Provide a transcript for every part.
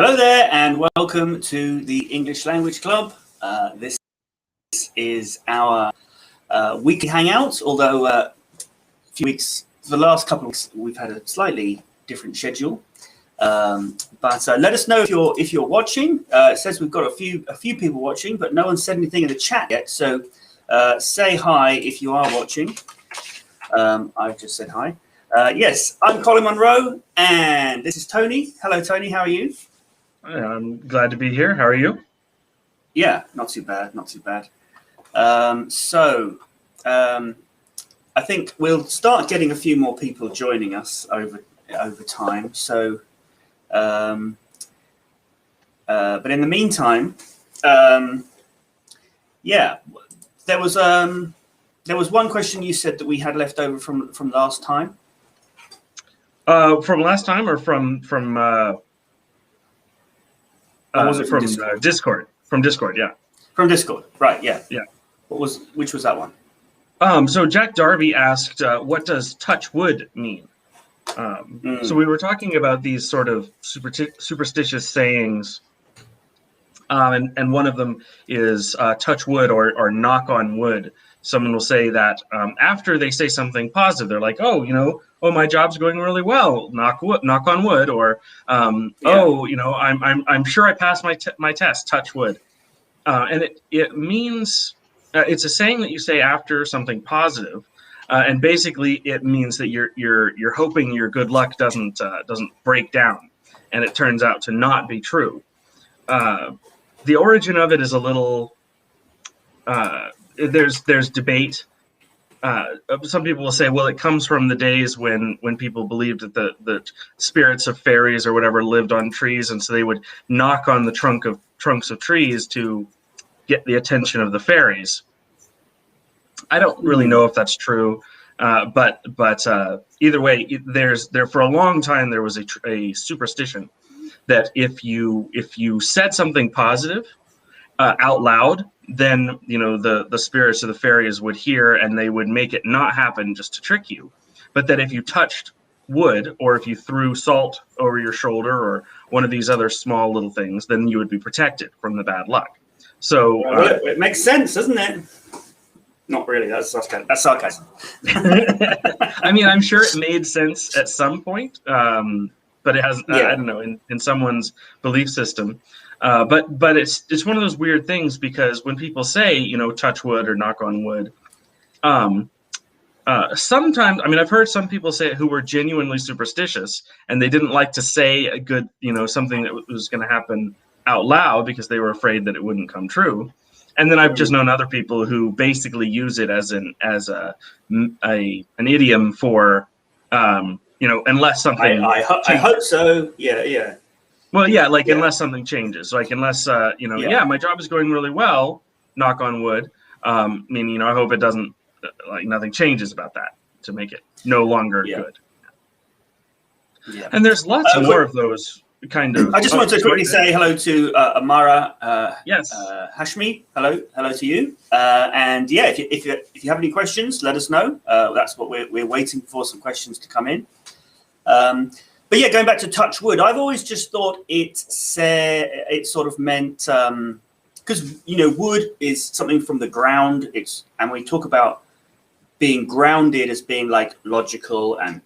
Hello there, and welcome to the English Language Club. This is our weekly hangout, although a few weeks, for the last couple of weeks, we've had a slightly different schedule. But let us know if you're watching. It says we've got a few people watching, but no one said anything in the chat yet. So say hi if you are watching. I've just said hi. Yes, I'm Colin Monroe, and this is Tony. Hello, Tony. How are you? I'm glad to be here. How are you? Yeah, not too bad, not too bad. I think we'll start getting a few more people joining us over time. So, but in the meantime, yeah, there was one question you said that we had left over from last time. From last time, or from was it from Discord? Discord? From Discord, yeah. From Discord, right? Yeah. Yeah. Which was that one? So Jack Darby asked, "What does touch wood mean?" So we were talking about these sort of superstitious sayings, and one of them is touch wood or knock on wood. Someone will say that after they say something positive, they're like, "Oh, my job's going really well. Knock on wood," or "Oh, I'm sure I passed my test. Touch wood." And it means it's a saying that you say after something positive, and basically it means that you're hoping your good luck doesn't break down, and it turns out to not be true. The origin of it is a little. There's debate. Some people will say, well, it comes from the days when people believed that the spirits of fairies or whatever lived on trees, and so they would knock on the trunks of trees to get the attention of the fairies. I don't really know if that's true, but either way, for a long time there was a superstition that if you said something positive out loud, then the spirits of the fairies would hear and they would make it not happen just to trick you. But that if you touched wood, or if you threw salt over your shoulder, or one of these other small little things, then you would be protected from the bad luck. So it makes sense, doesn't it? Not really. That's sarcasm. I mean, I'm sure it made sense at some point, but it hasn't. I don't know, in someone's belief system. But it's one of those weird things, because when people say touch wood or knock on wood, sometimes, I mean, I've heard some people say it who were genuinely superstitious, and they didn't like to say a good something that was going to happen out loud because they were afraid that it wouldn't come true. And then I've just known other people who basically use it as an idiom for unless something. I hope so. Yeah. Well, yeah, unless something changes, unless my job is going really well, knock on wood. Meaning, I hope it doesn't, nothing changes about that to make it no longer good. Yeah. And there's lots more of those kind of. I just wanted to quickly say hello to Amara. Yes. Hashmi. Hello to you. And yeah, if you have any questions, let us know. That's what we're waiting for, some questions to come in. But yeah, going back to touch wood, I've always just thought it sort of meant, because wood is something from the ground. And we talk about being grounded as being like logical and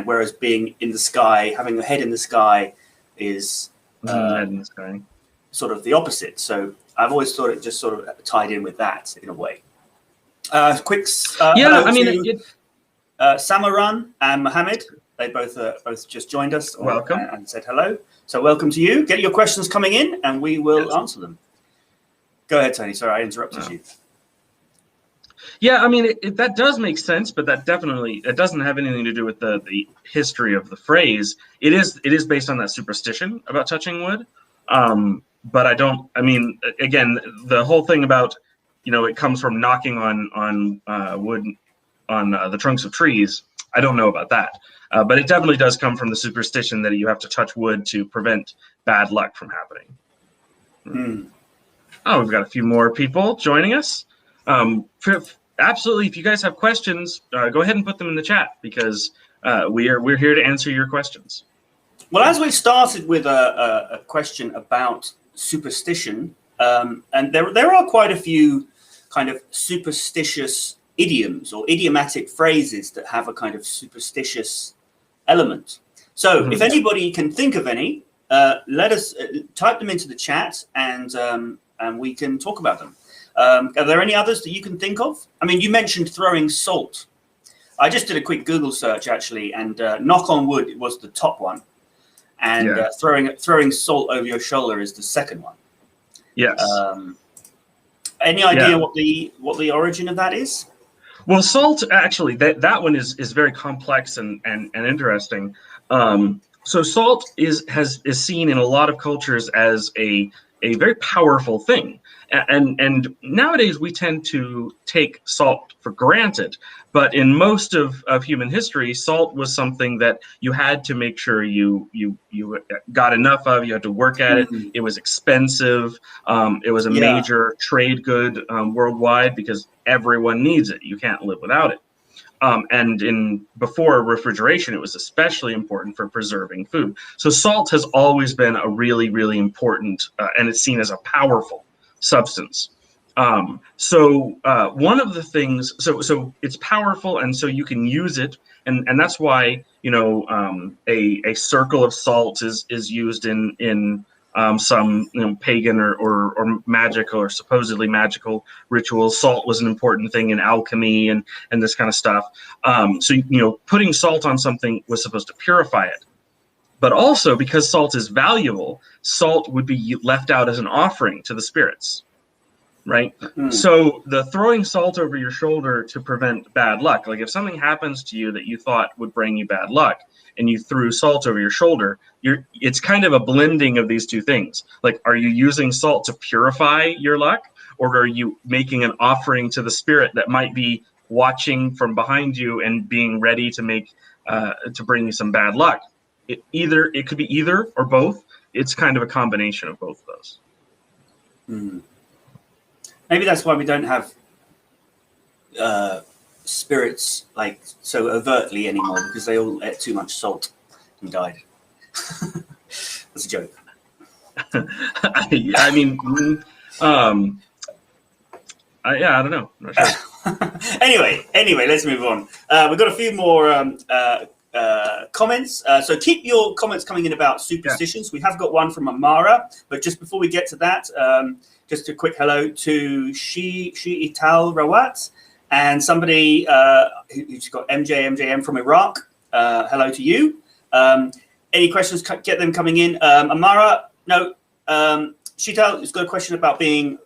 whereas being in the sky, having the head in the sky, is head in the sky, sort of the opposite. So I've always thought it just sort of tied in with that in a way. Samaran and Mohammed. They both just joined us. Welcome. And said hello. So welcome to you. Get your questions coming in, and we will answer them. Go ahead, Tony. Sorry, I interrupted you. Yeah, I mean, that does make sense, but it doesn't have anything to do with the history of the phrase. It is based on that superstition about touching wood. But again, the whole thing about, it comes from knocking on wood, on the trunks of trees. I don't know about that. But it definitely does come from the superstition that you have to touch wood to prevent bad luck from happening. Oh, we've got a few more people joining us. Absolutely, if you guys have questions, go ahead and put them in the chat, because we're here to answer your questions. Well, as we started with a question about superstition, and there are quite a few kind of superstitious idioms or idiomatic phrases that have a kind of superstitious element. So if anybody can think of any, let us type them into the chat, and we can talk about them. Are there any others that you can think of? I mean, you mentioned throwing salt. I just did a quick Google search, actually, and knock on wood, it was the top one. And throwing salt over your shoulder is the second one. Yes. Any idea what the origin of that is? Well, salt, actually, that one is very complex and interesting. So salt is seen in a lot of cultures as a very powerful thing. And nowadays we tend to take salt for granted. But in most of human history, salt was something that you had to make sure you got enough of. You had to work at it. It was expensive. It was a major trade good worldwide because everyone needs it. You can't live without it. And before refrigeration, it was especially important for preserving food. So salt has always been a really, really important, and it's seen as a powerful substance. So one of the things, so it's powerful, and so you can use it, and that's why a circle of salt is used in some pagan or magical or supposedly magical rituals. Salt was an important thing in alchemy and this kind of stuff. So putting salt on something was supposed to purify it. But also, because salt is valuable, salt would be left out as an offering to the spirits, right? So the throwing salt over your shoulder to prevent bad luck, like if something happens to you that you thought would bring you bad luck, and you threw salt over your shoulder, it's kind of a blending of these two things. Like, are you using salt to purify your luck, or are you making an offering to the spirit that might be watching from behind you and being ready to bring you some bad luck? It could be either or both. It's kind of a combination of both of those. Maybe that's why we don't have spirits like so overtly anymore, because they all ate too much salt and died. That's a joke. I mean, I don't know. I'm not sure. Anyway, let's move on. We've got a few more comments. So keep your comments coming in about superstitions. We have got one from Amara, but just before we get to that, just a quick hello to Ital Rawat and somebody who's got MJM from Iraq. Hello to you. Any questions? Get them coming in. Amara, no. Shital has got a question about being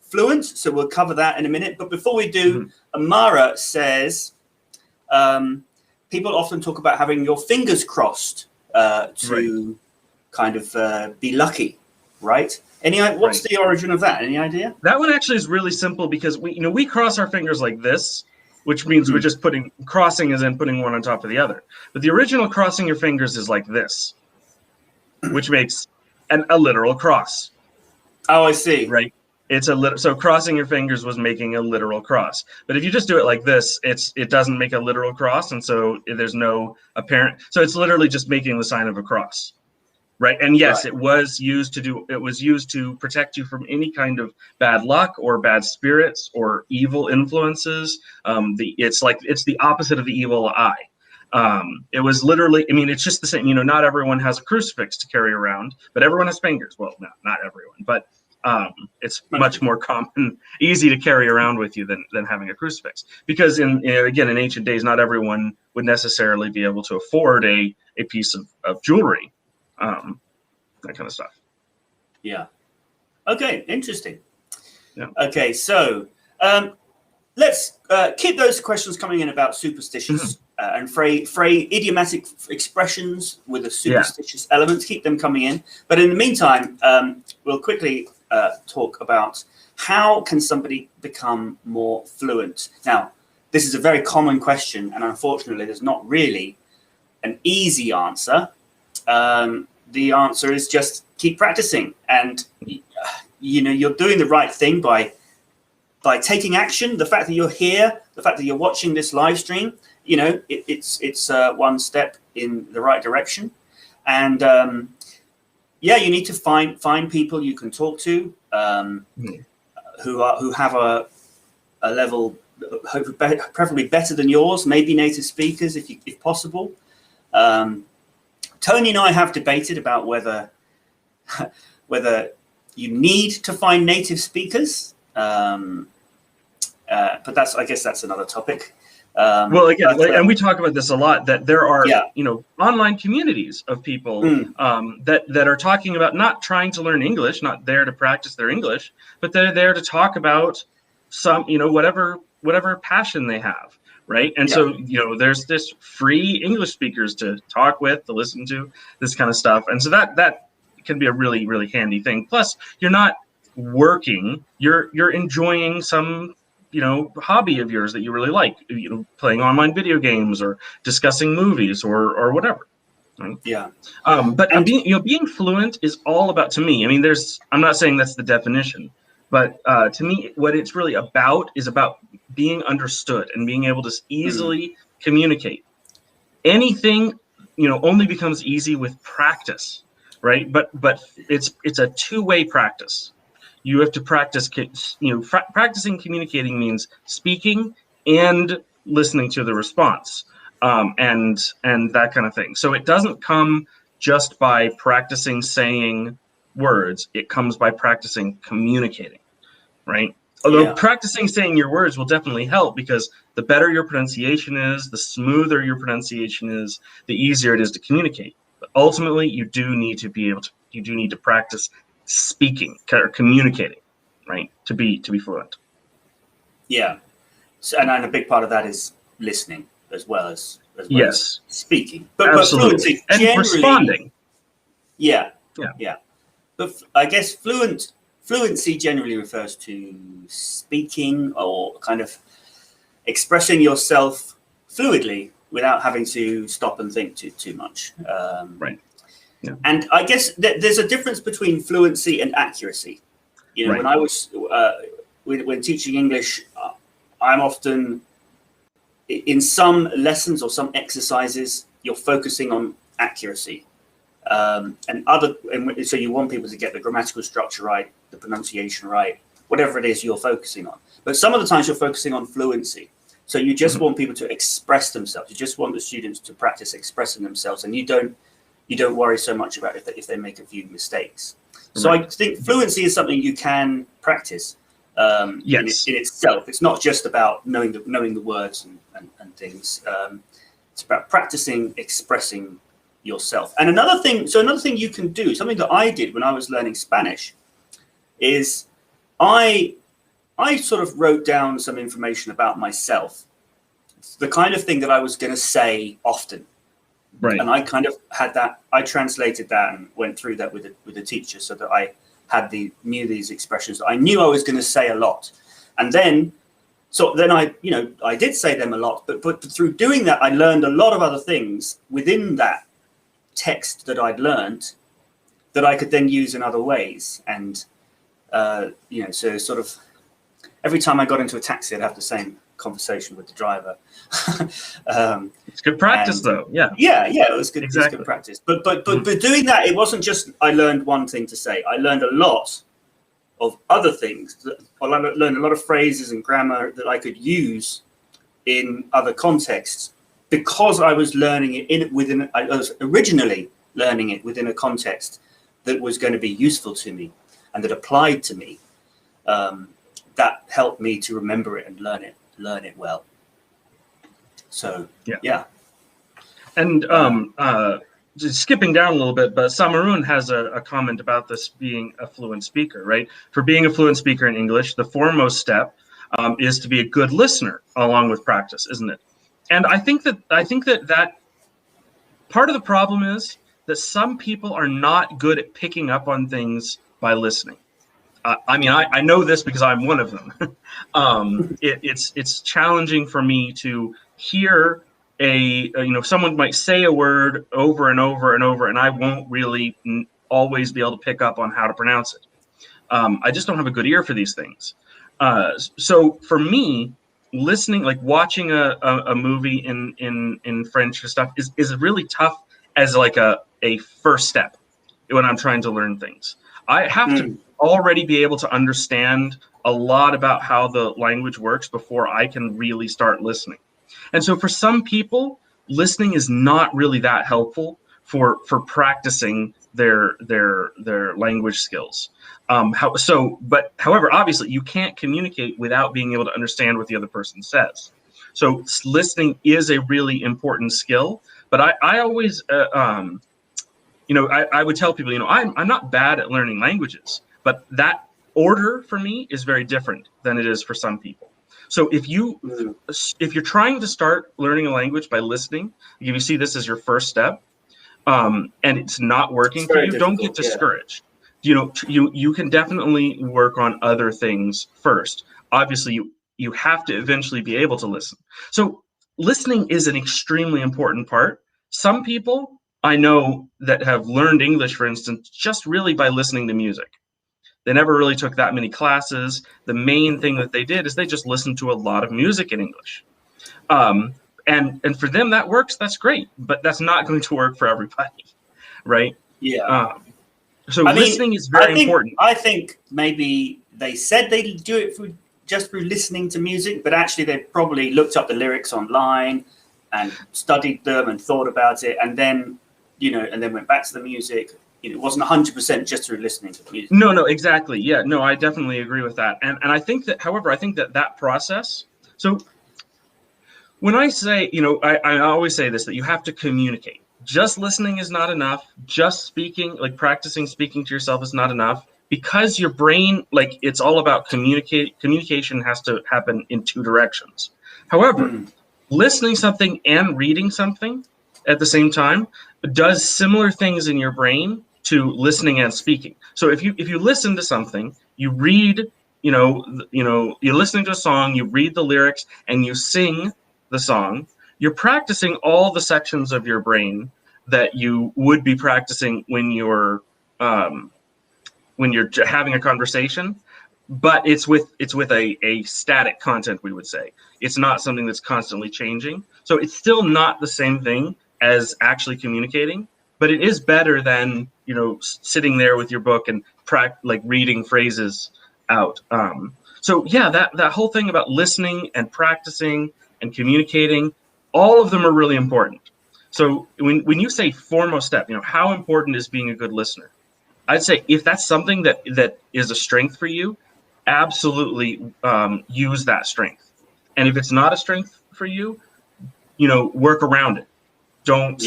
fluent, so we'll cover that in a minute. But before we do, Amara says people often talk about having your fingers crossed to kind of be lucky, right? What's the origin of that? Any idea? That one actually is really simple because we cross our fingers like this, which means we're just crossing as in putting one on top of the other. But the original crossing your fingers is like this, which makes a literal cross. Oh, I see. Right. So crossing your fingers was making a literal cross. But if you just do it like this, it doesn't make a literal cross, and so there's no apparent. So it's literally just making the sign of a cross. Right. And yes, it was used to protect you from any kind of bad luck or bad spirits or evil influences. It's the opposite of the evil eye. It was literally, it's just the same. Not everyone has a crucifix to carry around, but everyone has fingers. Well, not everyone, but it's much more common, easy to carry around with you than having a crucifix. Because in ancient days, not everyone would necessarily be able to afford a piece of jewelry. That kind of stuff. Yeah. Okay. Interesting. Yeah. Okay. So let's keep those questions coming in about superstitions and idiomatic expressions with a superstitious element. Keep them coming in. But in the meantime, we'll quickly talk about how can somebody become more fluent. Now, this is a very common question, and unfortunately, there's not really an easy answer. The answer is just keep practicing, and you're doing the right thing by taking action. The fact that you're here, the fact that you're watching this live stream, it's one step in the right direction. And yeah, you need to find people you can talk to who have a level preferably better than yours, maybe native speakers if possible. Tony and I have debated about whether you need to find native speakers, but I guess that's another topic. Well, again, and we talk about this a lot, that there are, online communities of people that are talking about not trying to learn English, not there to practice their English, but they're there to talk about some, whatever passion they have, right? And so, there's this free English speakers to talk with, to listen to, this kind of stuff. And so that can be a really, really handy thing. Plus, you're not working, you're enjoying some hobby of yours that you really like, playing online video games or discussing movies or whatever, right? But being fluent is all about, to me, I mean, I'm not saying that's the definition, but to me, what it's really about is about being understood and being able to easily communicate. Anything only becomes easy with practice, right? But it's a two-way practice. You have to practice, practicing communicating means speaking and listening to the response, and that kind of thing. So it doesn't come just by practicing saying words. It comes by practicing communicating, right? Although practicing saying your words will definitely help, because the better your pronunciation is, the smoother your pronunciation is, the easier it is to communicate. But ultimately, you do need to practice speaking or communicating, right, to be fluent. So, and a big part of that is listening as well as speaking, but fluency and responding. But I guess fluency generally refers to speaking or kind of expressing yourself fluidly without having to stop and think too much, right. And I guess there's a difference between fluency and accuracy. When I was when teaching English, I'm often in some lessons or some exercises, you're focusing on accuracy, and so you want people to get the grammatical structure right, the pronunciation right, whatever it is you're focusing on. But some of the times you're focusing on fluency. So you just want people to express themselves. You just want the students to practice expressing themselves, and you don't worry so much about if they make a few mistakes. So I think fluency is something you can practice in itself. It's not just about knowing the words and things. It's about practicing expressing yourself. And another thing you can do, something that I did when I was learning Spanish, is I sort of wrote down some information about myself, the kind of thing that I was going to say often. Right. And I kind of had that. I translated that and went through that with the teacher, so that I knew these expressions. I knew I was going to say a lot, and then I did say them a lot. But through doing that, I learned a lot of other things within that text that I'd learned that I could then use in other ways. And so sort of every time I got into a taxi, I'd have the same conversation with the driver. It's good practice, though. Yeah, it was good. Exactly. It was good practice. But doing that, it wasn't just I learned one thing to say. I learned a lot of other things. I learned a lot of phrases and grammar that I could use in other contexts, because I was learning it I was originally learning it within a context that was going to be useful to me and that applied to me. That helped me to remember it and learn it well. So yeah. And just skipping down a little bit, but Samaroon has a comment about this being a fluent speaker, right? For being a fluent speaker in English, the foremost step is to be a good listener along with practice, isn't it? And I think that part of the problem is that some people are not good at picking up on things by listening. I know this because I'm one of them. It's challenging for me to hear someone might say a word over and over and over, and I won't really always be able to pick up on how to pronounce it. I just don't have a good ear for these things. So for me, listening, like watching a movie in French and stuff, is really tough as like a a first step when I'm trying to learn things. I have to already be able to understand a lot about how the language works before I can really start listening. And so for some people, listening is not really that helpful for practicing their language skills. However, obviously, you can't communicate without being able to understand what the other person says. So listening is a really important skill. But I always, I would tell people, I'm not bad at learning languages, but that order for me is very different than it is for some people. So if you're trying to start learning a language by listening, if you see this as your first step, and it's not working for you, don't get discouraged. Yeah. You can definitely work on other things first. Obviously, you have to eventually be able to listen. So listening is an extremely important part. Some people I know that have learned English, for instance, just really by listening to music. They never really took that many classes. The main thing that they did is they just listened to a lot of music in English. And for them that works, that's great, but that's not going to work for everybody, right? Yeah. So listening is very important. I think maybe they said they do it just through listening to music, but actually they probably looked up the lyrics online and studied them and thought about it, and then and then went back to the music. It wasn't 100% just through listening to the music. No, exactly. Yeah, no, I definitely agree with that. And I think that, however, I think that process. So when I say, I always say this, that you have to communicate. Just listening is not enough. Just speaking, like practicing speaking to yourself, is not enough, because your brain, it's all about communication has to happen in two directions. However, listening something and reading something at the same time does similar things in your brain to listening and speaking. So if you listen to something, you read, you're listening to a song, you read the lyrics, and you sing the song, you're practicing all the sections of your brain that you would be practicing when you're having a conversation, but it's with a static content, we would say. It's not something that's constantly changing. So it's still not the same thing as actually communicating, but it is better than sitting there with your book and reading phrases out. So yeah, that whole thing about listening and practicing and communicating, all of them are really important. So when you say foremost step, how important is being a good listener? I'd say if that's something that is a strength for you, absolutely use that strength. And if it's not a strength for you, work around it. Don't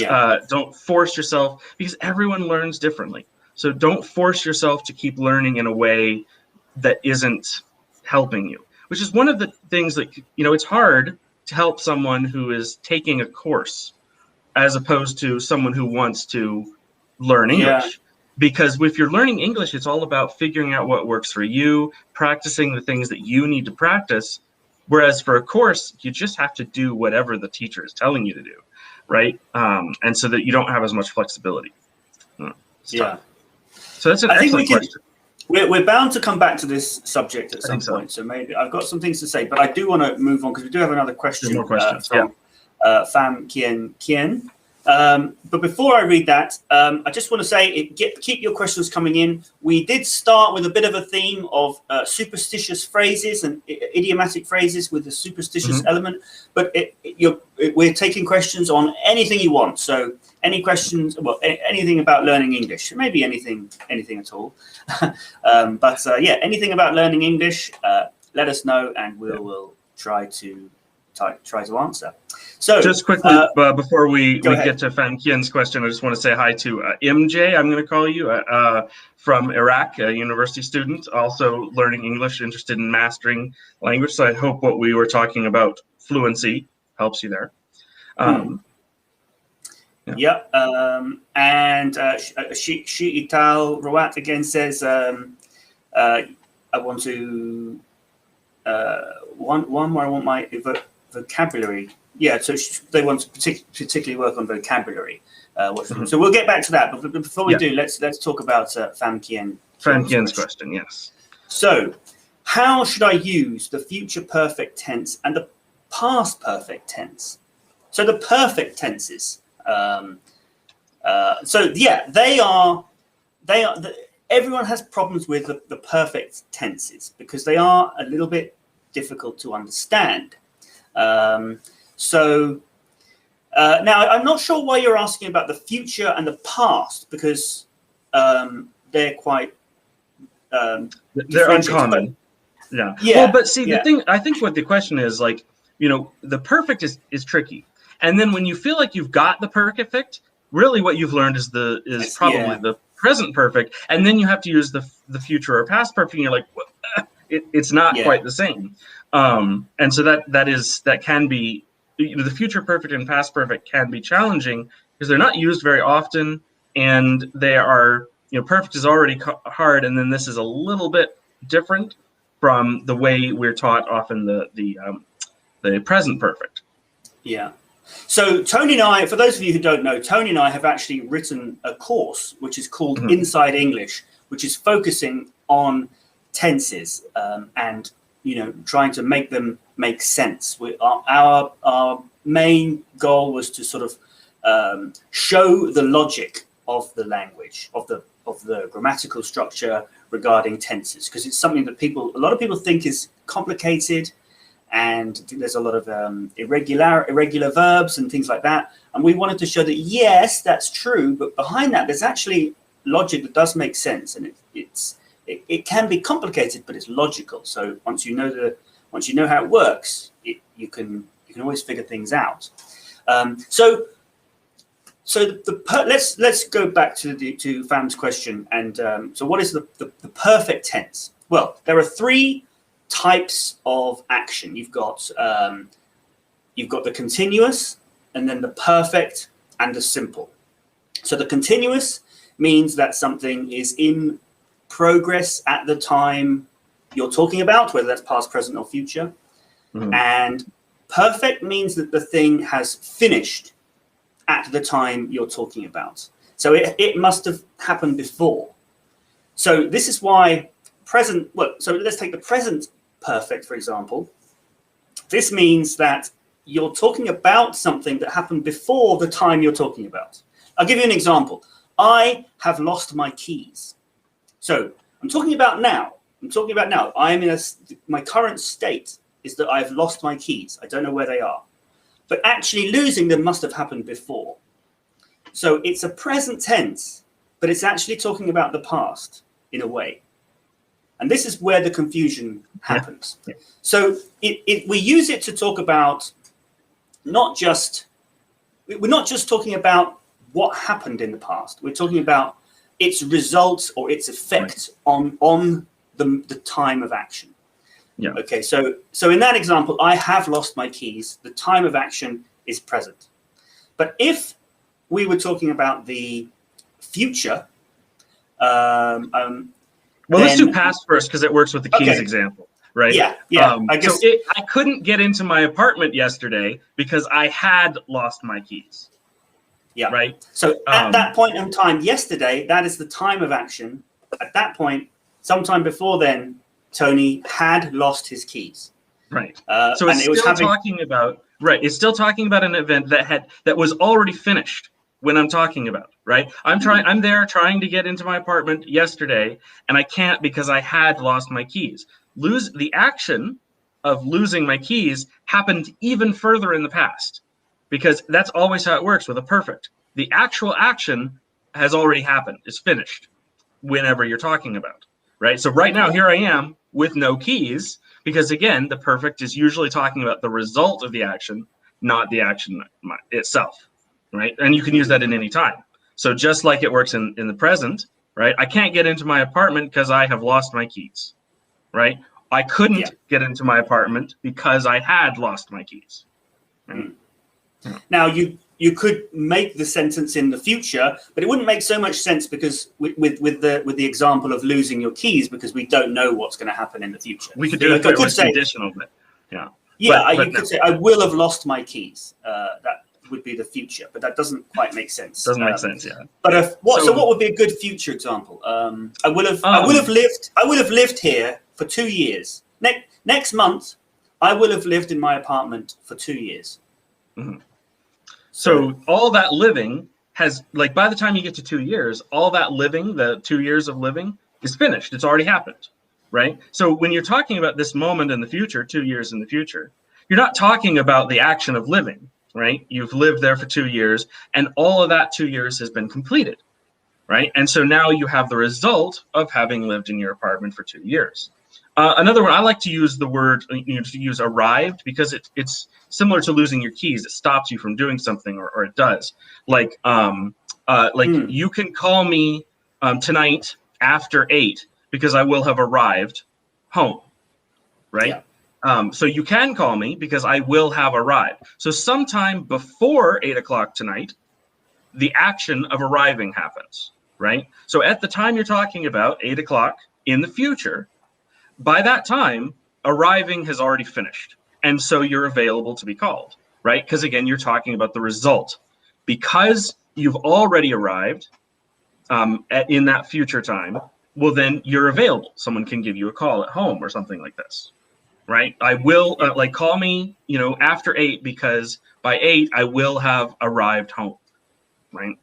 force yourself, because everyone learns differently. So don't force yourself to keep learning in a way that isn't helping you, which is one of the things that, it's hard to help someone who is taking a course as opposed to someone who wants to learn English. Because if you're learning English, it's all about figuring out what works for you, practicing the things that you need to practice. Whereas for a course, you just have to do whatever the teacher is telling you to do, right? And so that you don't have as much flexibility. Yeah. So that's an excellent question. We're bound to come back to this subject at some point. So maybe I've got some things to say, but I do want to move on because we do have another question from Pham Kien. But before I read that, I just want to say, keep your questions coming in. We did start with a bit of a theme of superstitious phrases and idiomatic phrases with the superstitious element, but we're taking questions on anything you want. So any questions, anything about learning English, maybe anything at all. But anything about learning English, let us know, and we'll try to answer. So just quickly, before we get to Pham Kien's question, I just want to say hi to MJ, I'm going to call you, from Iraq, a university student, also learning English, interested in mastering language. So I hope what we were talking about, fluency, helps you there. And Shiital Rawat again says, I want to one more. I want my vocabulary. Yeah, so they want to particularly work on vocabulary. So we'll get back to that. But before we do, let's talk about Pham Kien's question. Yes. So, how should I use the future perfect tense and the past perfect tense? So the perfect tenses. So yeah, they are. Everyone has problems with the perfect tenses because they are a little bit difficult to understand. Now, I'm not sure why you're asking about the future and the past because they're quite they're uncommon. Yeah. Well, but see, the thing, I think what the question is, like, the perfect is tricky. And then when you feel like you've got the perfect, really what you've learned is probably the present perfect. And then you have to use the future or past perfect. And you're like, well, it's not quite the same. And so that can be, the future perfect and past perfect can be challenging because they're not used very often. And they are, perfect is already hard. And then this is a little bit different from the way we're taught often the present perfect. Yeah. So Tony and I, for those of you who don't know, Tony and I have actually written a course which is called Inside English, which is focusing on tenses and trying to make them make sense. Our main goal was to sort of show the logic of the language, of the grammatical structure regarding tenses, because it's something that a lot of people think is complicated, and there's a lot of irregular verbs and things like that. And we wanted to show that yes, that's true, but behind that there's actually logic that does make sense, and it can be complicated, but it's logical. So once you know how it works, you can always figure things out. Let's go back to Fam's question. And so what is the perfect tense? Well, there are three types of action. You've got the continuous, and then the perfect, and the simple. So the continuous means that something is in progress at the time you're talking about, whether that's past, present, or future. And perfect means that the thing has finished at the time you're talking about. So it must have happened before. So this is why present, so let's take the present perfect, for example. This means that you're talking about something that happened before the time you're talking about. I'll give you an example. I have lost my keys. So I'm talking about now. I'm in my current state is that I've lost my keys. I don't know where they are. But actually losing them must have happened before. So it's a present tense, but it's actually talking about the past in a way. And this is where the confusion happens. Yeah. So we use it to talk about we're not just talking about what happened in the past. We're talking about its results or its effect on the time of action. Yeah. Okay, so in that example, I have lost my keys. The time of action is present. But if we were talking about the future, let's do past first because it works with the keys example, right? Yeah. I guess I couldn't get into my apartment yesterday because I had lost my keys. Yeah. Right. So at that point in time, yesterday, that is the time of action. At that point, sometime before then, Tony had lost his keys. Right. So it's still talking about It's still talking about an event that was already finished when I'm talking about. Right. I'm there trying to get into my apartment yesterday, and I can't because I had lost my keys. The action of losing my keys happened even further in the past, because that's always how it works with a perfect. The actual action has already happened. It's finished whenever you're talking about. Right. So right now, here I am with no keys, because again, the perfect is usually talking about the result of the action, not the action itself. Right. And you can use that in any time. So just like it works in the present, right? I can't get into my apartment because I have lost my keys. Right. I couldn't get into my apartment because I had lost my keys. Right? Now you could make the sentence in the future, but it wouldn't make so much sense because with the example of losing your keys, because we don't know what's going to happen in the future. We could do it with conditional, but you could say I will have lost my keys. That would be the future, but that doesn't quite make sense. Doesn't make sense, yeah. But what would be a good future example? I will have lived here for 2 years. Next month, I will have lived in my apartment for 2 years. Mm-hmm. So all that living has, like, by the time you get to 2 years, all that living, the 2 years of living, is finished. It's already happened, right? So when you're talking about this moment in the future, 2 years in the future, you're not talking about the action of living, right? You've lived there for 2 years, and all of that 2 years has been completed, right? And so now you have the result of having lived in your apartment for 2 years. Another one, I like to use the word, to use arrived, because it's similar to losing your keys. It stops you from doing something, or it does. Like you can call me tonight after 8 because I will have arrived home, right? Yeah. So you can call me because I will have arrived. So sometime before 8 o'clock tonight, the action of arriving happens, right? So at the time you're talking about, 8 o'clock in the future, by that time, arriving has already finished. And so you're available to be called, right? Because again, you're talking about the result. Because you've already arrived in that future time, well, then you're available. Someone can give you a call at home or something like this, right? I will, call me, after 8, because by 8, I will have arrived home, right?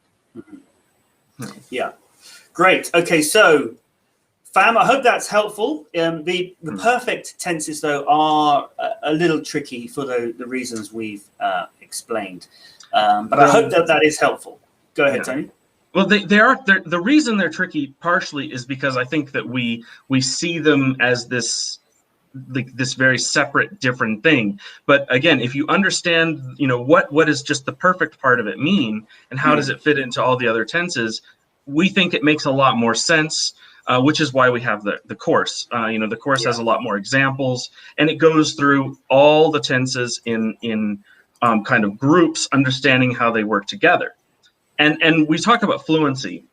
Yeah. Great. Okay, so fam, I hope that's helpful. The perfect tenses, though, are a little tricky for the reasons we've explained. But I hope that is helpful. Go ahead, Tony. Well, the reason they're tricky partially is because I think that we see them as this very separate, different thing. But again, if you understand, what is just the perfect part of it mean, and how does it fit into all the other tenses, we think it makes a lot more sense. Which is why we have the course. The course has a lot more examples, and it goes through all the tenses in kind of groups, understanding how they work together. And we talk about fluency.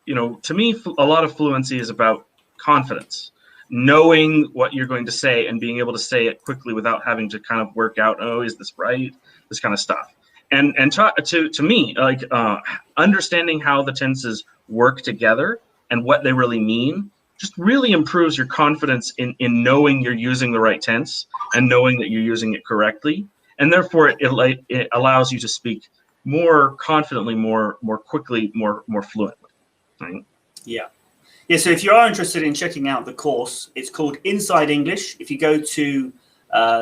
To me, a lot of fluency is about confidence, knowing what you're going to say and being able to say it quickly without having to kind of work out, oh, is this right? This kind of stuff. And to me, like understanding how the tenses work together and what they really mean just really improves your confidence in knowing you're using the right tense and knowing that you're using it correctly. And therefore, it allows you to speak more confidently, more quickly, more fluently. Right? Yeah. Yeah, so if you are interested in checking out the course, it's called Inside English. If you go to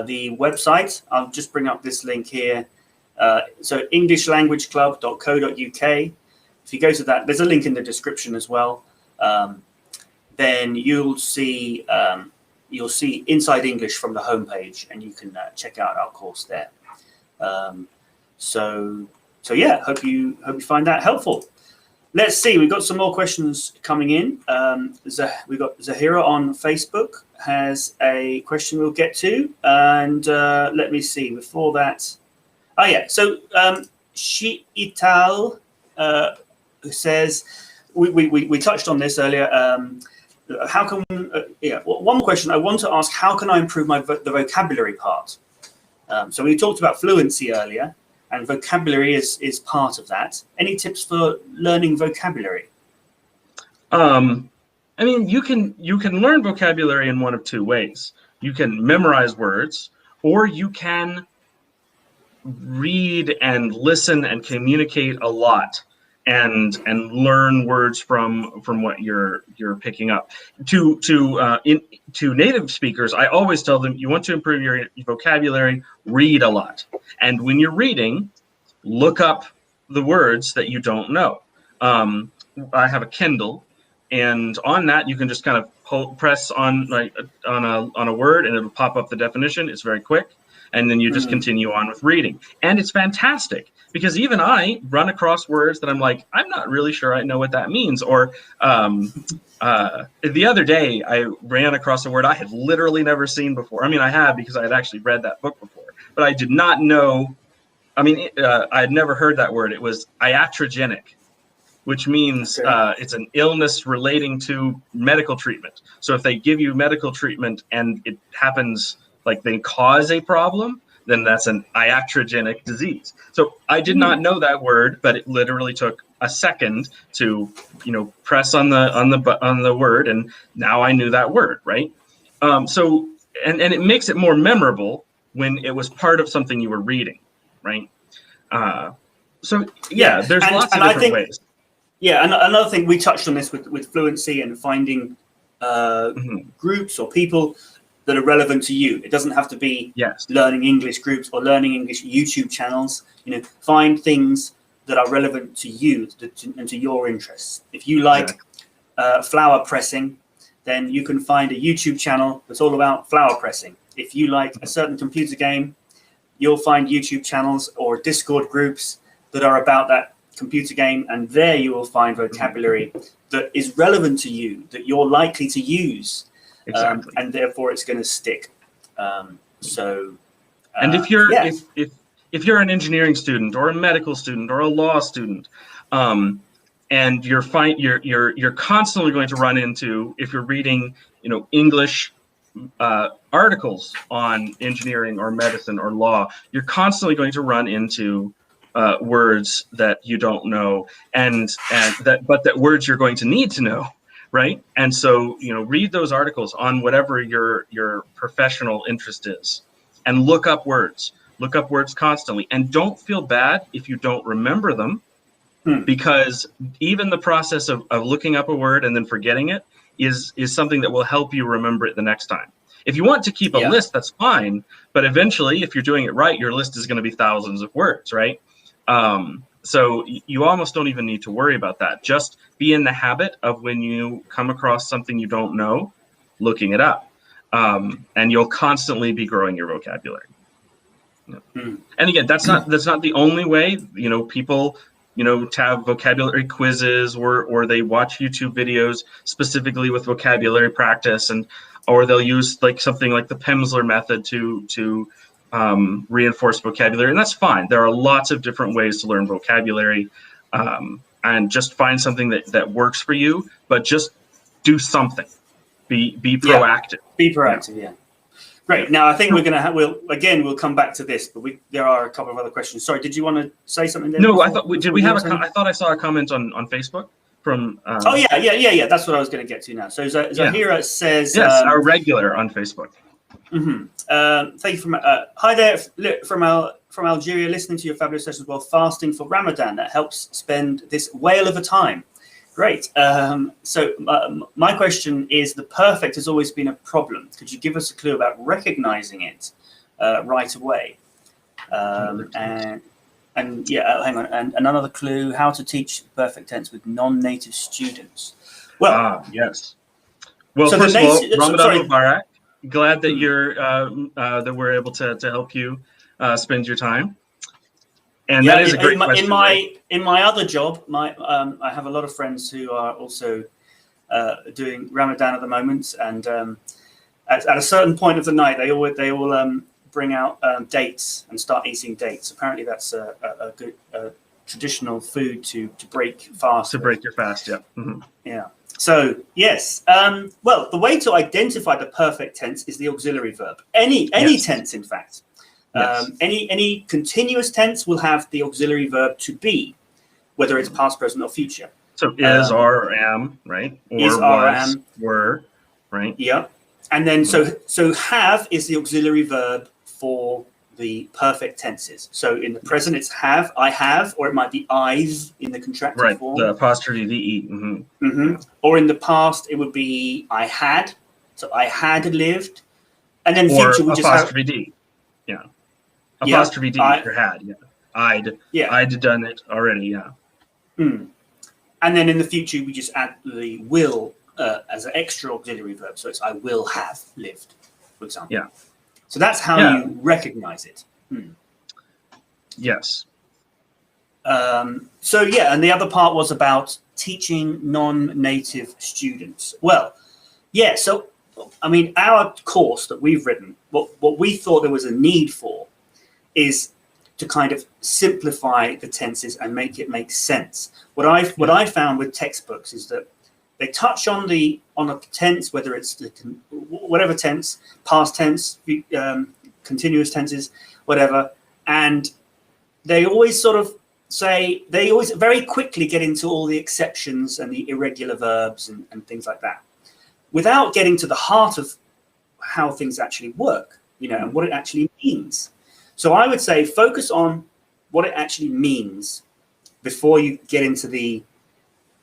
the website, I'll just bring up this link here. So englishlanguageclub.co.uk. If you go to that, there's a link in the description as well. Then you'll see Inside English from the homepage, and you can check out our course there. So yeah, hope you find that helpful. Let's see, we've got some more questions coming in. We've got Zahira on Facebook has a question we'll get to, and let me see before that. Oh yeah, so Shiital says, we touched on this earlier. How can one question I want to ask: how can I improve the vocabulary part? So we talked about fluency earlier, and vocabulary is part of that. Any tips for learning vocabulary? I mean, you can learn vocabulary in one of two ways. You can memorize words, or you can read and listen and communicate a lot and learn words from what you're picking up. To native speakers, I always tell them, you want to improve your vocabulary, read a lot. And when you're reading, look up the words that you don't know. I have a Kindle, and on that you can just kind of press on a word, and it'll pop up the definition. It's very quick. And then you just continue on with reading. And it's fantastic, because even I run across words that I'm like, I'm not really sure I know what that means. Or the other day, I ran across a word I had literally never seen before. I mean, I have, because I had actually read that book before. But I did not know, I had never heard that word. It was iatrogenic, which means it's an illness relating to medical treatment. So if they give you medical treatment and it happens, like they cause a problem, then that's an iatrogenic disease. So I did not know that word, but it literally took a second to, press on the word, and now I knew that word, right? So it makes it more memorable when it was part of something you were reading, right? So yeah, there's lots of different ways. Yeah, and another thing, we touched on this with fluency and finding groups or people that are relevant to you. It doesn't have to be learning English groups or learning English YouTube channels. You know, find things that are relevant to you and to your interests. If you like flower pressing, then you can find a YouTube channel that's all about flower pressing. If you like a certain computer game, you'll find YouTube channels or Discord groups that are about that computer game, and there you will find vocabulary that is relevant to you, that you're likely to use, and therefore it's going to stick. And if you're if you're an engineering student or a medical student or a law student, and you're constantly going to run into, if you're reading, you know, English articles on engineering or medicine or law, you're constantly going to run into words that you don't know, but that words you're going to need to know, right? And so, you know, read those articles on whatever your professional interest is, and look up words constantly, and don't feel bad if you don't remember them, because even the process of looking up a word and then forgetting it is something that will help you remember it the next time. If you want to keep a list, that's fine, but eventually, if you're doing it right, your list is going to be thousands of words, right? So you almost don't even need to worry about that. Just be in the habit of, when you come across something you don't know, looking it up, and you'll constantly be growing your vocabulary. And again, that's not the only way. You know, people, you know, to have vocabulary quizzes, or they watch YouTube videos specifically with vocabulary practice, or they'll use like something like the Pimsleur method to reinforce vocabulary, and that's fine. There are lots of different ways to learn vocabulary, and just find something that works for you. But just do something. Be proactive. Be proactive. Yeah. Great. Now I think we're going to we'll come back to this, but there are a couple of other questions. Sorry, did you want to say something there? No, I thought I thought I saw a comment on Facebook from. Oh yeah. That's what I was going to get to now. So Zahira says, yes, our regular on Facebook. Thank you hi there from Algeria, listening to your fabulous sessions while fasting for Ramadan. That helps spend this whale of a time. Great. So my question is, the perfect has always been a problem. Could you give us a clue about recognizing it right away? Hang on. And another clue: how to teach perfect tense with non-native students. Well, yes. Well, so first of all, Ramadan Mubarak. Glad that you're that we're able to help you spend your time. And that is a great question. In my other job, I have a lot of friends who are also doing Ramadan at the moment, and at a certain point of the night, they all bring out dates and start eating dates. Apparently, that's a good traditional food to break fast. To break your fast, yeah. Yeah. So yes, well, the way to identify the perfect tense is the auxiliary verb. Any tense, in fact. Any continuous tense will have the auxiliary verb to be, whether it's past, present, or future. So is, are, or am, right? Or is, are, am, were, right? Yeah. And then so have is the auxiliary verb for the perfect tenses. So in the present, it's have, I have, or it might be I've in the contracted form. The apostrophe VE. Or in the past, it would be I had. So I had lived. And then future would just have apostrophe D. Yeah. Apostrophe D for had. Yeah. I'd done it already. Yeah. And then in the future, we just add the will as an extra auxiliary verb. So it's I will have lived, for example. Yeah. So that's how you recognize it. Yes. And the other part was about teaching non-native students. Well, yeah. So, I mean, our course that we've written, what we thought there was a need for is to kind of simplify the tenses and make it make sense. What I found with textbooks is that they touch on a tense, whether it's whatever tense, past tense, continuous tenses, whatever, and they always very quickly get into all the exceptions and the irregular verbs and things like that, without getting to the heart of how things actually work, and what it actually means. So I would say focus on what it actually means before you get into the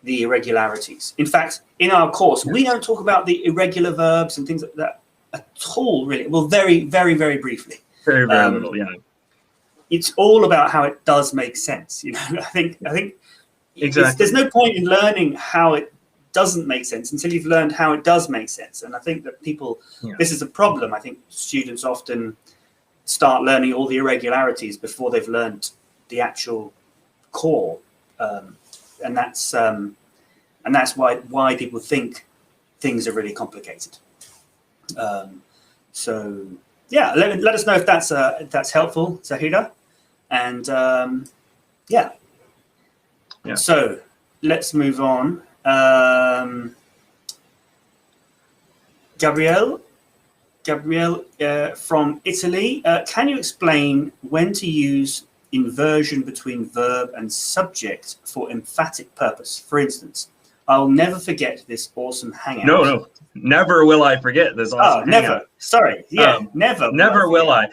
irregularities. In fact, in our course, we don't talk about the irregular verbs and things like that at all, really. Well, very, very, very briefly. Very, very little, yeah. It's all about how it does make sense. You know, I think Exactly. there's no point in learning how it doesn't make sense until you've learned how it does make sense. And I think that this is a problem. I think students often start learning all the irregularities before they've learned the actual core, and that's why people think things are really complicated. So yeah, let us know if that's helpful, Zahida, and yeah. So let's move on. Gabrielle from Italy, can you explain when to use inversion between verb and subject for emphatic purpose? For instance, I'll never forget this awesome hangout. No, never will I forget this awesome hangout. Never. Sorry, never. Never will I.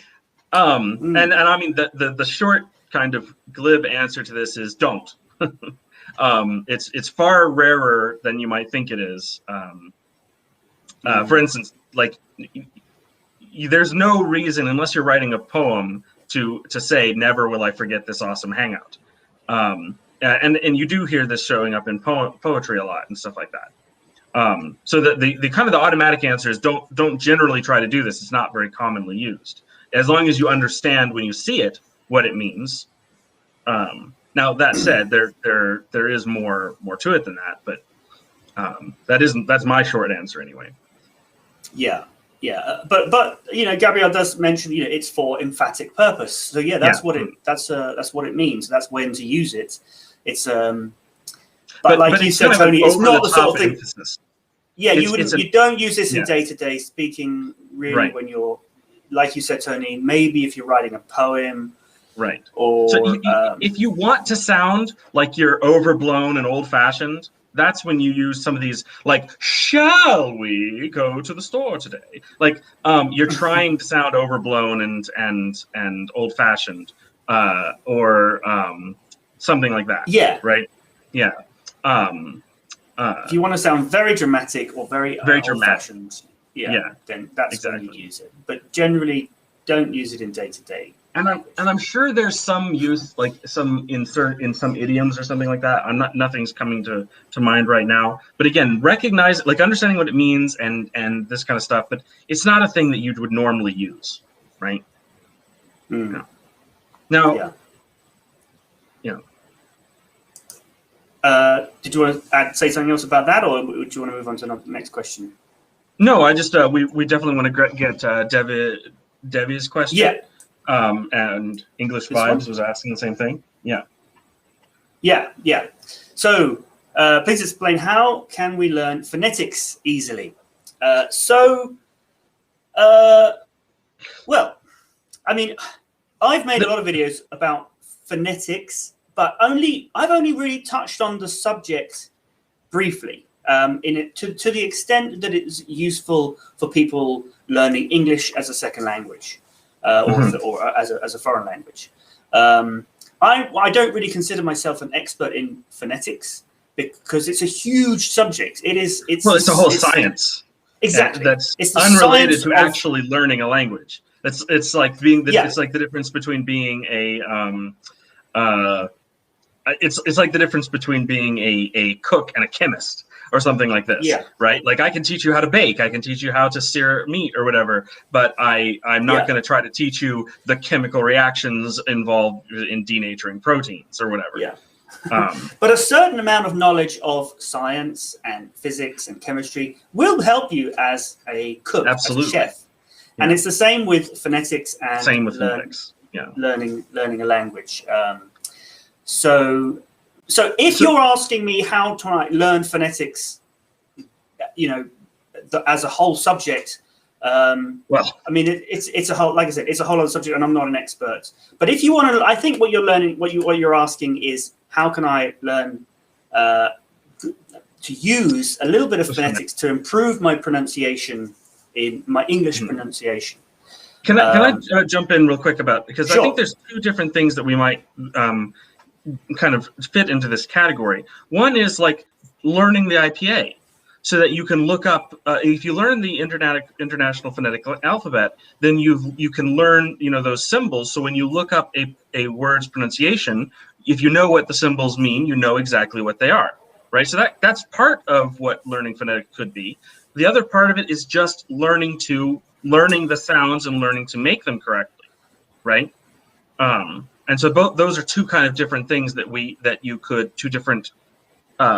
And I mean the short kind of glib answer to this is don't. It's far rarer than you might think it is. For instance, like there's no reason, unless you're writing a poem, to say never will I forget this awesome hangout. And you do hear this showing up in poetry a lot and stuff like that. So the kind of the automatic answer is don't generally try to do this. It's not very commonly used. As long as you understand when you see it what it means. Now that said, there is more to it than that, but that's my short answer anyway. Yeah. But you know, Gabrielle does mention, you know, it's for emphatic purpose. So yeah, that's what it means. That's when to use it. It's but like you said, Tony, it's not the sort of thing. Emphasis. Yeah, you don't use this in day-to-day speaking really when you're, like you said, Tony, maybe if you're writing a poem. Right. Or so if you want to sound like you're overblown and old-fashioned, that's when you use some of these, like, shall we go to the store today? Like, you're trying to sound overblown and old-fashioned, or something like that. Yeah. Right. Yeah. If you want to sound very dramatic or very old-fashioned, then that's when you use it. But generally, don't use it in day-to-day. And I'm sure there's some use, like some insert in some idioms or something like that. Nothing's coming to mind right now. But again, recognize, like, understanding what it means and this kind of stuff. But it's not a thing that you would normally use, right? No. Now, did you want to say something else about that, or would you want to move on to the next question? No, I just we definitely want to get Debbie's question. Yeah. And English Vibes was asking the same thing. Yeah. So please explain, how can we learn phonetics easily? Well, I mean, I've made a lot of videos about phonetics, but I've only really touched on the subject briefly, in it to the extent that it's useful for people learning English as a second language. Or as a foreign language. I don't really consider myself an expert in phonetics because it's a huge subject. It's a whole science. Exactly. That's unrelated to actually learning a language. It's like it's like the difference between being it's like the difference between being a cook and a chemist. Or something like this, right? Like, I can teach you how to bake, I can teach you how to sear meat or whatever, but I'm not going to try to teach you the chemical reactions involved in denaturing proteins or whatever. Yeah. But a certain amount of knowledge of science and physics and chemistry will help you as a cook, as a chef. And it's the same with phonetics and phonetics. Learning a language. So if you're asking me how to learn phonetics, you know, as a whole subject, well, I mean, it's a whole, like I said, it's a whole other subject, and I'm not an expert. But if you want to, I think what you're asking is, how can I learn to use a little bit of phonetics to improve my pronunciation in my English pronunciation? Can I jump in real quick because I think there's two different things that we might kind of fit into this category. One is like learning the IPA, so that you can look up. If you learn the International Phonetic Alphabet, then you can learn those symbols. So when you look up a word's pronunciation, if you know what the symbols mean, you know exactly what they are, right? So that's part of what learning phonetics could be. The other part of it is just learning the sounds and learning to make them correctly, right? And so both those are two kind of different things two different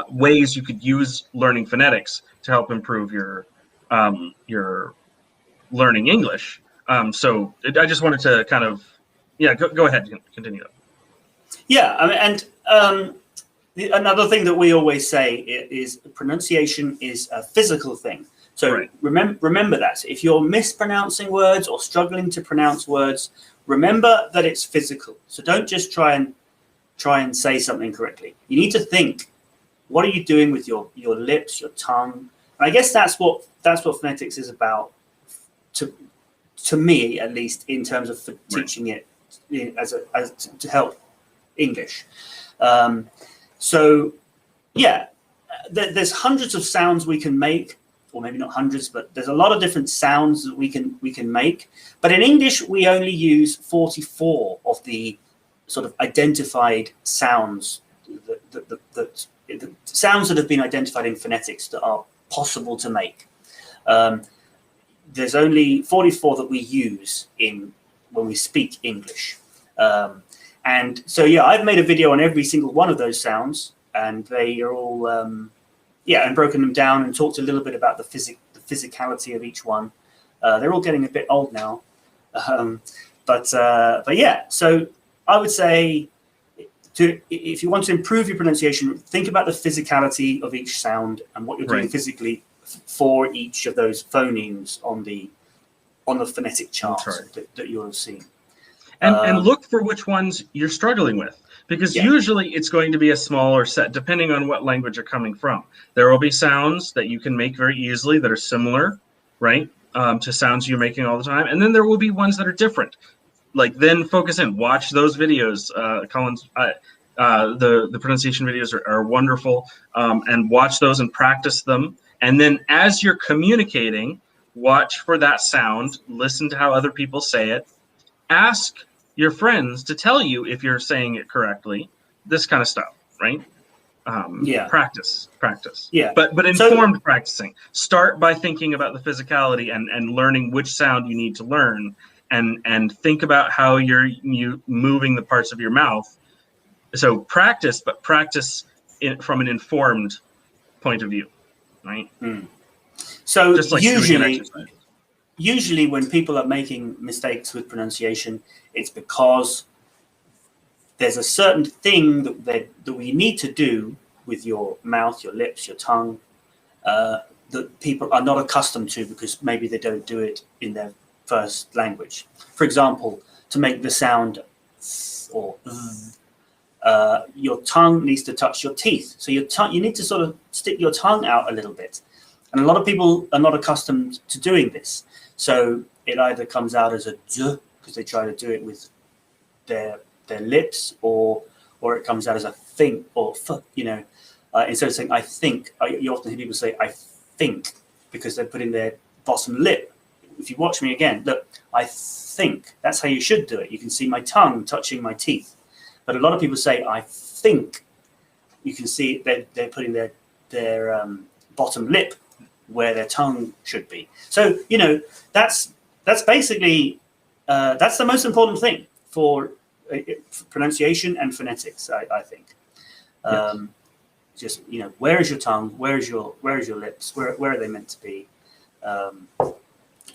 ways you could use learning phonetics to help improve your learning English. So I just wanted to kind of, go ahead and continue. Yeah, I mean, and another thing that we always say is pronunciation is a physical thing. So right. remember that. If you're mispronouncing words or struggling to pronounce words, remember that it's physical. So don't just try and say something correctly. You need to think, what are you doing with your lips, your tongue? And I guess that's what phonetics is about, to me at least, in terms of teaching it as to help English. So yeah, there's hundreds of sounds we can make, or maybe not hundreds, but there's a lot of different sounds that we can make. But in English, we only use 44 of the sort of identified sounds, the sounds that have been identified in phonetics that are possible to make. There's only 44 that we use when we speak English. And so, yeah, I've made a video on every single one of those sounds, and they are all, and broken them down and talked a little bit about the physicality of each one. They're all getting a bit old now. But yeah, so I would say, if you want to improve your pronunciation, think about the physicality of each sound and what you're doing physically for each of those phonemes on the phonetic chart that you'll have seen. And look for which ones you're struggling with, because usually it's going to be a smaller set, depending on what language you're coming from. There will be sounds that you can make very easily that are similar, right, to sounds you're making all the time. And then there will be ones that are different. Like, then focus in, watch those videos. Colin's, the pronunciation videos are wonderful, and watch those and practice them. And then as you're communicating, watch for that sound, listen to how other people say it, ask your friends to tell you if you're saying it correctly, this kind of stuff, right? Practice. Yeah. But informed practicing. Start by thinking about the physicality and learning which sound you need to learn, and think about how you're moving the parts of your mouth. So practice, but practice from an informed point of view, right? So just like usually when people are making mistakes with pronunciation, it's because there's a certain thing that we need to do with your mouth, your lips, your tongue, that people are not accustomed to because maybe they don't do it in their first language. For example, to make the sound th or your tongue needs to touch your teeth. So you need to sort of stick your tongue out a little bit. And a lot of people are not accustomed to doing this. So it either comes out as a z, because they try to do it with their lips, or it comes out as a think, or f, instead of saying I think, you often hear people say I think, because they're putting their bottom lip. If you watch me again, look, I think. That's how you should do it. You can see my tongue touching my teeth. But a lot of people say I think. You can see they're putting their bottom lip where their tongue should be. So, that's basically, that's the most important thing for pronunciation and phonetics, I think. Just, where is your tongue? Where is your lips? Where are they meant to be?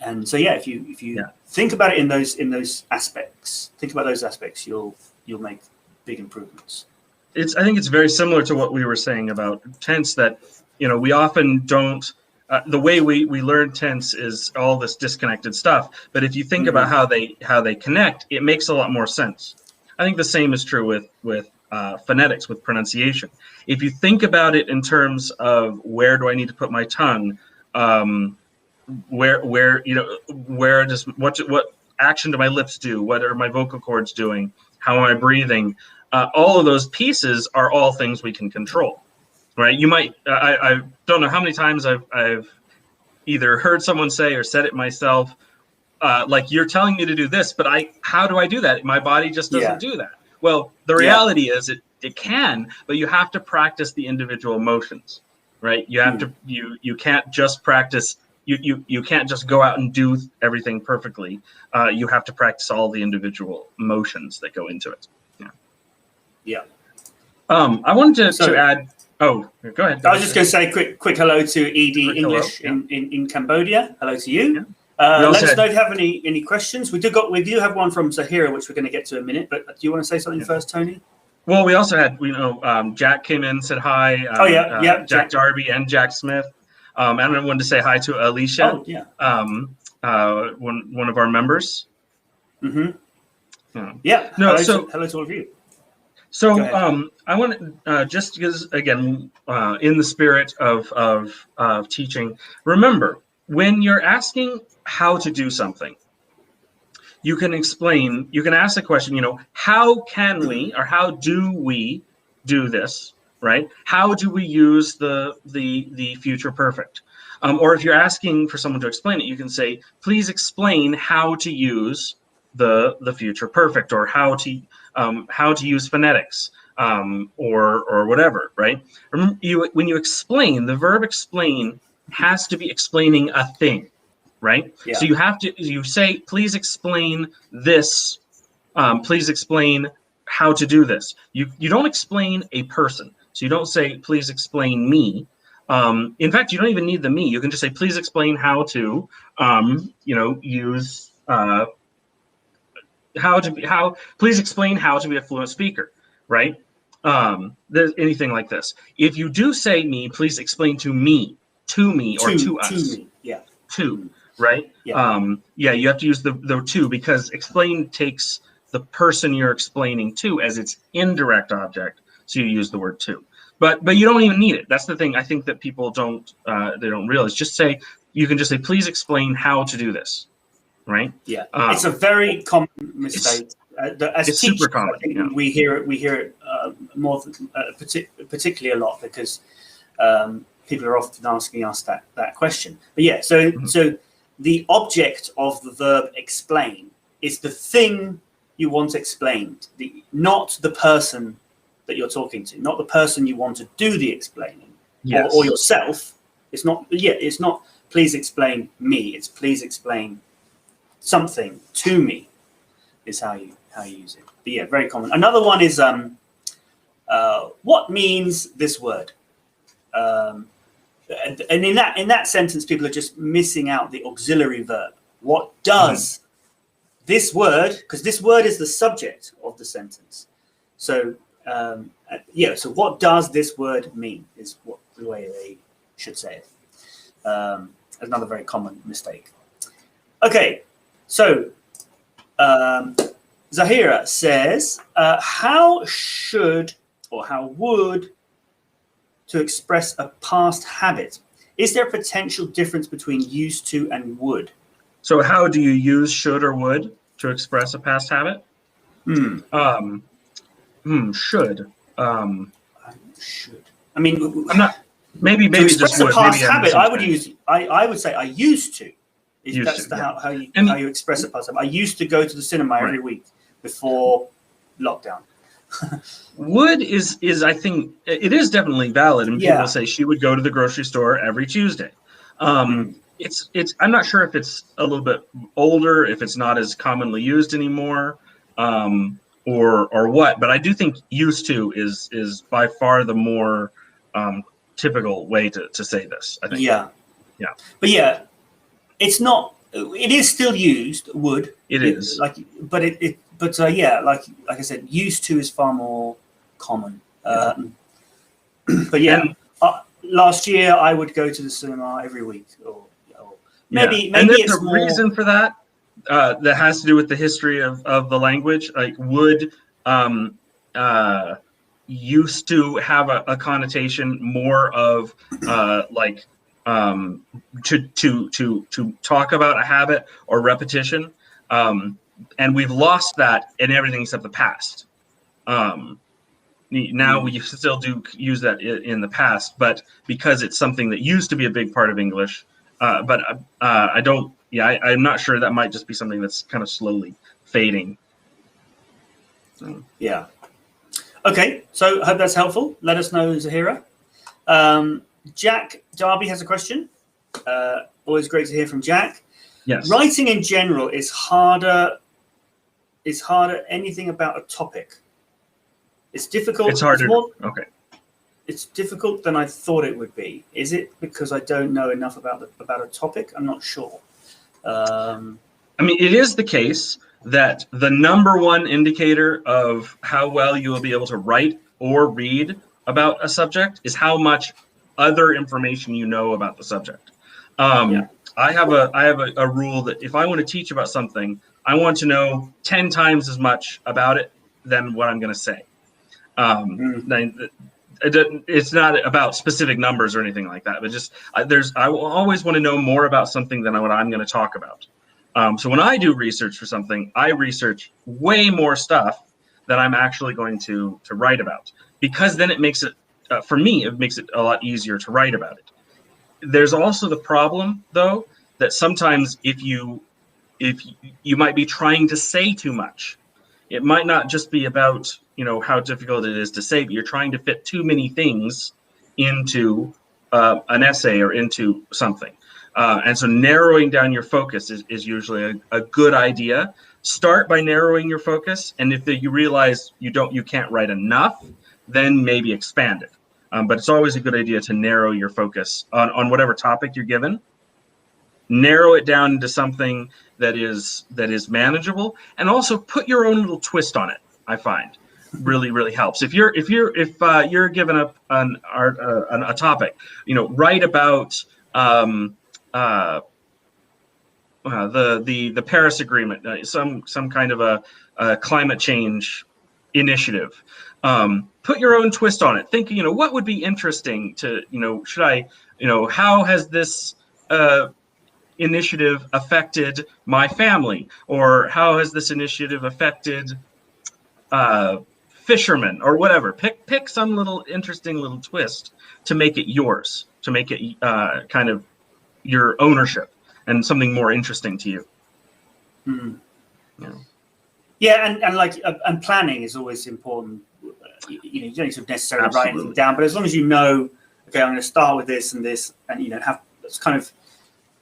And so, yeah, if you think about it in those aspects, you'll make big improvements. I think it's very similar to what we were saying about tense, that, we often don't, the way we learn tense is all this disconnected stuff. But if you think about how they connect, it makes a lot more sense. I think the same is true with phonetics, with pronunciation. If you think about it in terms of where do I need to put my tongue, what action do my lips do? What are my vocal cords doing? How am I breathing? all of those pieces are all things we can control, right? You might, I don't know how many times I've either heard someone say or said it myself, like, you're telling me to do this, but how do I do that? My body just doesn't do that. Well, the reality is it can, but you have to practice the individual motions, right? You have to, you can't just practice, you can't just go out and do everything perfectly. You have to practice all the individual motions that go into it. Yeah. I wanted to add, oh, go ahead. I was just going to say quick hello to ED English in Cambodia. Hello to you. Let us know if you have any questions. We do have one from Zahira, which we're going to get to in a minute. But do you want to say something first, Tony? Well, we also had, Jack came in, said hi. Jack Darby and Jack Smith. And I wanted to say hi to Alicia. Oh, yeah. One of our members. Mm-hmm. Yeah. No. Hello to all of you. So I want to just because, again, in the spirit of teaching, remember, when you're asking how to do something, you can ask the question, how can we, or how do we do this, right? How do we use the future perfect? Or if you're asking for someone to explain it, you can say, please explain how to use the future perfect, or how to use phonetics, or whatever, right? When you explain, the verb explain has to be explaining a thing, right? Yeah. So you say, please explain this, please explain how to do this. You don't explain a person. So you don't say, please explain me. In fact, you don't even need the me. You can just say, please explain how to, use, please explain how to be a fluent speaker, right? There's anything like this. If you do say me, please explain to me, or to us. To me, yeah. To, right? Yeah. You have to use the to, because explain takes the person you're explaining to as its indirect object, so you use the word to. But you don't even need it. That's the thing I think that people don't realize. You can just say, please explain how to do this, right? Yeah, it's a very common mistake. As it's teachers, super common. I think we hear it more, particularly a lot, because people are often asking us that question. But yeah, so the object of the verb explain is the thing you want explained, not the person that you're talking to, not the person you want to do the explaining, or yourself. It's not. Yeah, it's not. Please explain me. It's please explain something to me. Is how you use it. But yeah, very common. Another one is what means this word? And in that sentence, people are just missing out the auxiliary verb. What does this word? Because this word is the subject of the sentence. So so what does this word mean? Is what the way they should say it. Another very common mistake. Okay, so Zahira says, how would to express a past habit? Is there a potential difference between used to and would? So how do you use should or would to express a past habit? Should. Should. I mean, I'm not. Maybe to express just a past habit. I would say I used to. How you express a past habit. I used to go to the cinema every week before lockdown. Would is I think it is definitely valid, and people say she would go to the grocery store every Tuesday. It's I'm not sure if it's a little bit older, if it's not as commonly used anymore, or what. But I do think used to is by far the more typical way to say this, I think. Yeah. But it's not. It is still used. Would it is but like I said, used to is far more common. But last year I would go to the cinema every week, or maybe and there's it's a reason for that. That has to do with the history of the language. Like would used to have a connotation more of to talk about a habit or repetition, and we've lost that in everything except the past. Now we still do use that in the past, but because it's something that used to be a big part of English, but I don't. Yeah, I'm not sure. That might just be something that's kind of slowly fading. So. Yeah. Okay, so I hope that's helpful. Let us know, Zahira. Jack Darby has a question. Always great to hear from Jack. Yes. Writing in general is harder. Anything about a topic. It's difficult. It's harder. Okay. It's difficult than I thought it would be. Is it because I don't know enough about a topic? I'm not sure. I mean, it is the case that the number one indicator of how well you will be able to write or read about a subject is how much other information you know about the subject. I have a rule that if I want to teach about something, I want to know 10 times as much about it than what I'm going to say. It's not about specific numbers or anything like that, but just I always want to know more about something than what I'm going to talk about. So when I do research for something, I research way more stuff than I'm actually going to write about, because then it makes it, for me, it makes it a lot easier to write about it. There's also the problem, though, that sometimes if you might be trying to say too much. It might not just be about, how difficult it is to say, but you're trying to fit too many things into an essay or into something. And so narrowing down your focus is usually a good idea. Start by narrowing your focus, and if you realize you can't write enough, then maybe expand it. But it's always a good idea to narrow your focus on whatever topic you're given. Narrow it down into something that is manageable, and also put your own little twist on it. I find really helps. If you're given a topic, write about the Paris Agreement, some kind of a climate change initiative. Put your own twist on it. Think, what would be interesting to, should I, how has this initiative affected my family, or how has this initiative affected fishermen, or whatever. Pick some little interesting little twist to make it yours, to make it kind of your ownership and something more interesting to you. And planning is always important. You don't need to necessarily write anything down, but as long as you know, okay, I'm going to start with this and this, and have kind of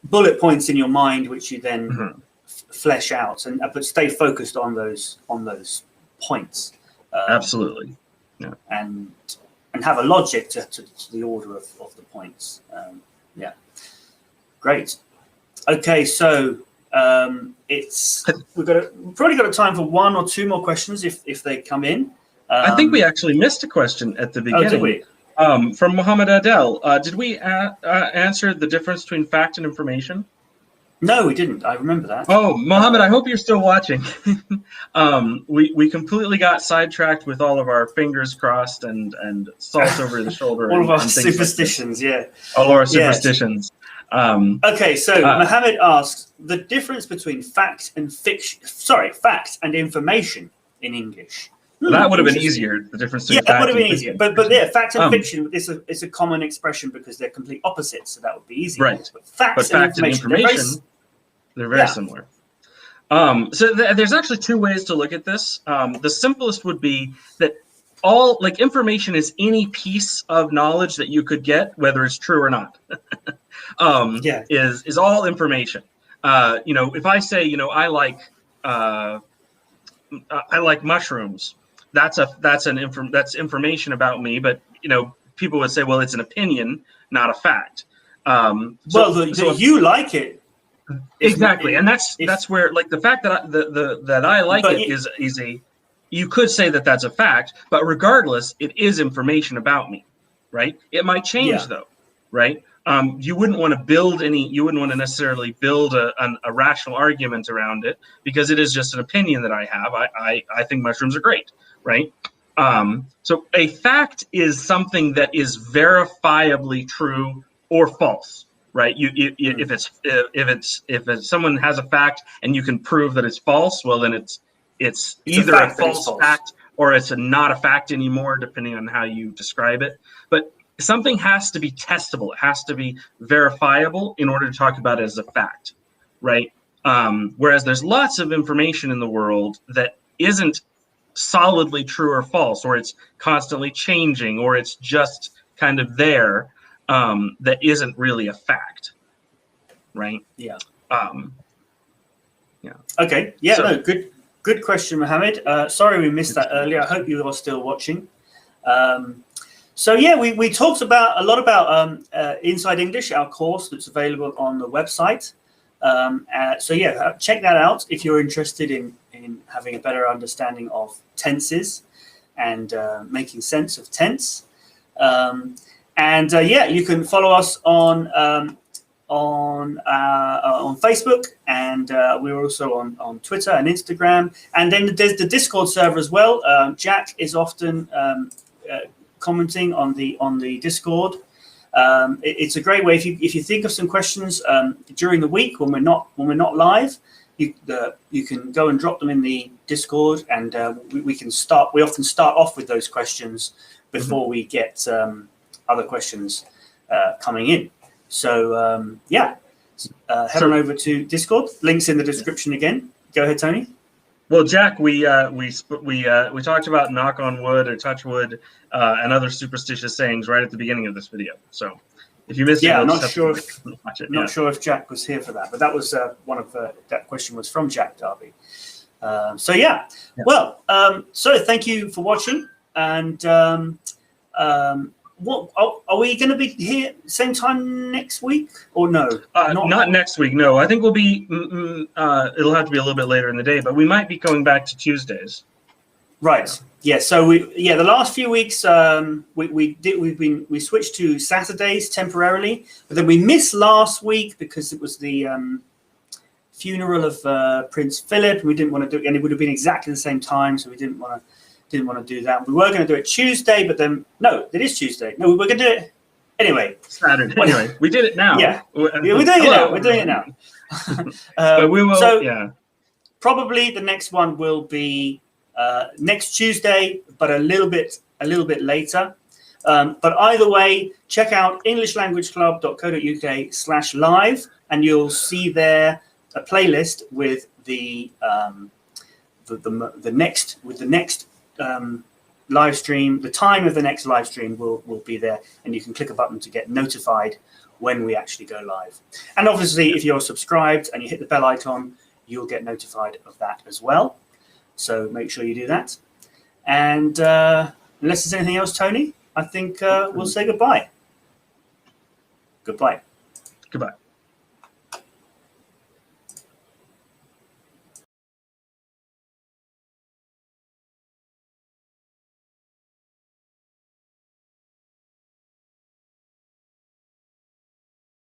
bullet points in your mind, which you then flesh out, but stay focused on those points. Absolutely, yeah, and have a logic to the order of the points. Great. Okay, so we've probably got time for one or two more questions if they come in. I think we actually missed a question at the beginning. Oh, did we? From Muhammad Adel. Did we answer the difference between fact and information? No, we didn't. I remember that. Oh, Muhammad, I hope you're still watching. We completely got sidetracked with all of our fingers crossed and salt over the shoulder. All of our superstitions, All of our superstitions. Okay, so Muhammad asks the difference between fact and fiction. Sorry, fact and information in English. That would have been easier. The difference between that would have been easier. But fact and fiction is a common expression because they're complete opposites, so that would be easier. Right. But fact and information, they're very similar. So there's actually two ways to look at this. The simplest would be that information is any piece of knowledge that you could get, whether it's true or not. Is all information. If I say, I like mushrooms, that's information about me, but people would say, well, it's an opinion, not a fact. You like it. Exactly, and that's where the fact that I like it is you could say that's a fact, but regardless, it is information about me, right? It might change though, right? You wouldn't want to necessarily build a rational argument around it, because it is just an opinion that I have. I think mushrooms are great, right? So a fact is something that is verifiably true or false, right? If someone has a fact and you can prove that it's false, well, then it's either a false fact or it's not a fact anymore, depending on how you describe it. But something has to be testable. It has to be verifiable in order to talk about it as a fact, right? Whereas there's lots of information in the world that isn't solidly true or false, or it's constantly changing, or it's just kind of there, that isn't really a fact, right? Yeah. Yeah. Okay. Yeah. So, No. Good question, Mohammed. Sorry we missed that earlier. I hope you are still watching. So yeah, we talked about a lot about Inside English, our course that's available on the website. So yeah, check that out if you're interested in having a better understanding of tenses and making sense of tense. Yeah, you can follow us on Facebook, and we're also on Twitter and Instagram. And then there's the Discord server as well. Jack is often commenting on the Discord. It's a great way if you think of some questions during the week when we're not live. You can go and drop them in the Discord, and we can start. We often start off with those questions before we get other questions coming in. So yeah, head on over to Discord. Links in the description again. Go ahead, Tony. Well, Jack, we talked about knock on wood or touch wood and other superstitious sayings right at the beginning of this video. So if you missed it, I'm not sure if watch it. Not sure if Jack was here for that, but that was one of that question was from Jack Darby. So yeah. Well, so thank you for watching, and what are we going to be here same time next week or no? Not next week. No, I think we'll be. It'll have to be a little bit later in the day, but we might be going back to Tuesdays. Right. Yeah. So the last few weeks we switched to Saturdays temporarily, but then we missed last week because it was the funeral of Prince Philip, and we didn't want to do it, and it would have been exactly the same time, so we didn't want to do that. We were going to do it Tuesday, but then no, it is Tuesday. No, we were going to do it anyway. Saturday. Anyway, we did it now. Yeah, we're doing it now. We're doing it now. But we will. So yeah. Probably the next one will be next Tuesday, but a little bit later. But either way, check out englishlanguageclub.co.uk/live, and you'll see there a playlist with the next live stream. The time of the next live stream will be there, and you can click a button to get notified when we actually go live. And obviously, if you're subscribed and you hit the bell icon, you'll get notified of that as well. So make sure you do that. And unless there's anything else, Tony, I think we'll say goodbye. Goodbye. Goodbye.